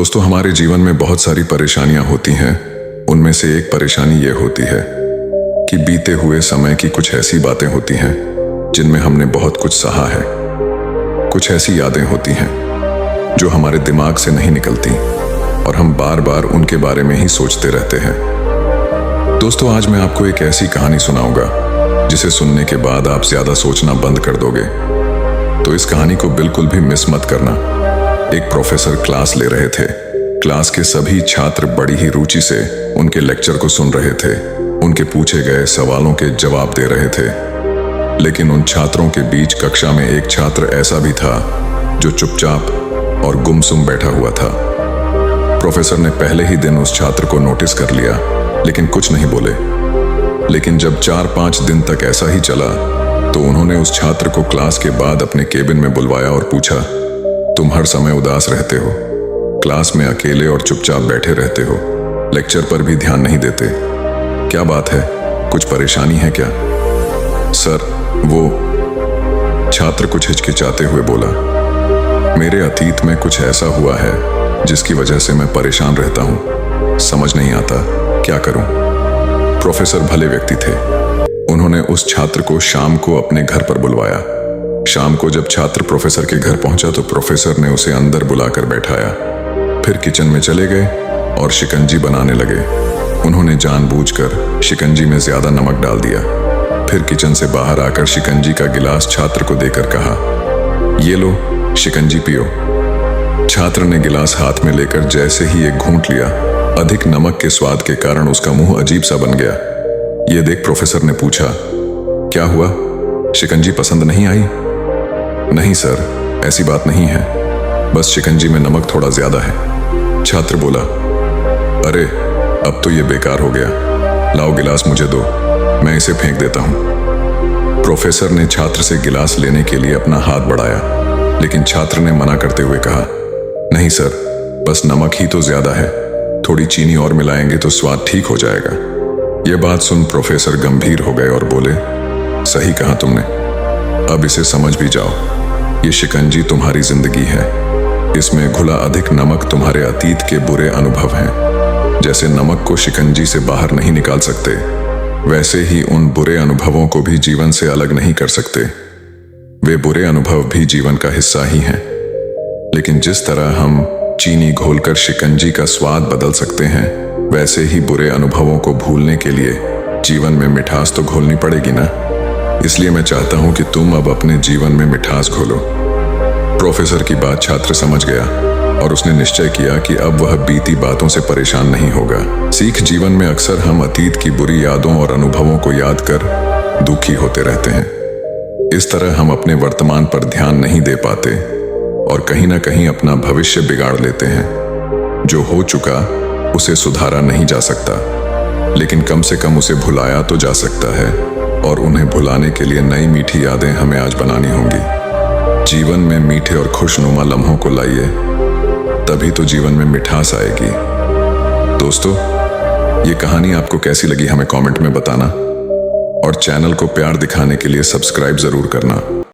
दोस्तों, हमारे जीवन में बहुत सारी परेशानियां होती हैं। उनमें से एक परेशानी ये होती है कि बीते हुए समय की कुछ ऐसी बातें होती हैं जिनमें हमने बहुत कुछ सहा है। कुछ ऐसी यादें होती हैं जो हमारे दिमाग से नहीं निकलती और हम बार बार उनके बारे में ही सोचते रहते हैं। दोस्तों, आज मैं आपको एक ऐसी कहानी सुनाऊंगा जिसे सुनने के बाद आप ज्यादा सोचना बंद कर दोगे। तो इस कहानी को बिल्कुल भी मिस मत करना। एक प्रोफेसर क्लास ले रहे थे। क्लास के सभी छात्र बड़ी ही रुचि से उनके लेक्चर को सुन रहे थे। उनके पूछे गए सवालों के जवाब दे रहे थे। लेकिन उन छात्रों के बीच कक्षा में एक छात्र ऐसा भी था जो चुपचाप और गुमसुम बैठा हुआ था। प्रोफेसर ने पहले ही दिन उस छात्र को नोटिस कर लिया, लेकिन कुछ नहीं बोले। लेकिन जब 4-5 दिन तक ऐसा ही चला तो उन्होंने उस छात्र को क्लास के बाद अपने केबिन में बुलवाया और पूछा, तुम हर समय उदास रहते हो, क्लास में अकेले और चुपचाप बैठे रहते हो, लेक्चर पर भी ध्यान नहीं देते, क्या बात है, कुछ परेशानी है क्या? सर, वो छात्र कुछ हिचकिचाते हुए बोला, मेरे अतीत में कुछ ऐसा हुआ है जिसकी वजह से मैं परेशान रहता हूं, समझ नहीं आता क्या करूं। प्रोफेसर भले व्यक्ति थे। उन्होंने उस छात्र को शाम को अपने घर पर बुलवाया। शाम को जब छात्र प्रोफेसर के घर पहुंचा तो प्रोफेसर ने उसे अंदर बुलाकर बैठाया। फिर किचन में चले गए और शिकंजी बनाने लगे। उन्होंने जानबूझकर शिकंजी में ज्यादा नमक डाल दिया। फिर किचन से बाहर आकर शिकंजी का गिलास छात्र को देकर कहा, ये लो, शिकंजी पियो। छात्र ने गिलास हाथ में लेकर जैसे ही एक घूंट लिया, अधिक नमक के स्वाद के कारण उसका मुंह अजीब सा बन गया। ये देख प्रोफेसर ने पूछा, क्या हुआ, शिकंजी पसंद नहीं आई? नहीं सर, ऐसी बात नहीं है, बस शिकंजी में नमक थोड़ा ज्यादा है। छात्र बोला, अरे अब तो ये बेकार हो गया, लाओ गिलास मुझे दो, मैं इसे फेंक देता हूं। प्रोफेसर ने छात्र से गिलास लेने के लिए अपना हाथ बढ़ाया, लेकिन छात्र ने मना करते हुए कहा, नहीं सर, बस नमक ही तो ज्यादा है, थोड़ी चीनी और मिलाएंगे तो स्वाद ठीक हो जाएगा। यह बात सुन प्रोफेसर गंभीर हो गए और बोले, सही कहा तुमने, अब इसे समझ भी जाओ, ये शिकंजी तुम्हारी जिंदगी है, इसमें घुला अधिक नमक तुम्हारे अतीत के बुरे अनुभव हैं। जैसे नमक को शिकंजी से बाहर नहीं निकाल सकते, वैसे ही उन बुरे अनुभवों को भी जीवन से अलग नहीं कर सकते। वे बुरे अनुभव भी जीवन का हिस्सा ही हैं। लेकिन जिस तरह हम चीनी घोलकर शिकंजी का स्वाद बदल सकते हैं, वैसे ही बुरे अनुभवों को भूलने के लिए जीवन में मिठास तो घोलनी पड़ेगी ना। इसलिए मैं चाहता हूं कि तुम अब अपने जीवन में मिठास घोलो। प्रोफेसर की बात छात्र समझ गया और उसने निश्चय किया कि अब वह बीती बातों से परेशान नहीं होगा। सीख, जीवन में अक्सर हम अतीत की बुरी यादों और अनुभवों को याद कर दुखी होते रहते हैं। इस तरह हम अपने वर्तमान पर ध्यान नहीं दे पाते और कहीं ना कहीं अपना भविष्य बिगाड़ लेते हैं। जो हो चुका उसे सुधारा नहीं जा सकता, लेकिन कम से कम उसे भुलाया तो जा सकता है, और उन्हें भुलाने के लिए नई मीठी यादें हमें आज बनानी होंगी। जीवन में मीठे और खुशनुमा लम्हों को लाइए, तभी तो जीवन में मिठास आएगी। दोस्तों, ये कहानी आपको कैसी लगी हमें कमेंट में बताना, और चैनल को प्यार दिखाने के लिए सब्सक्राइब जरूर करना।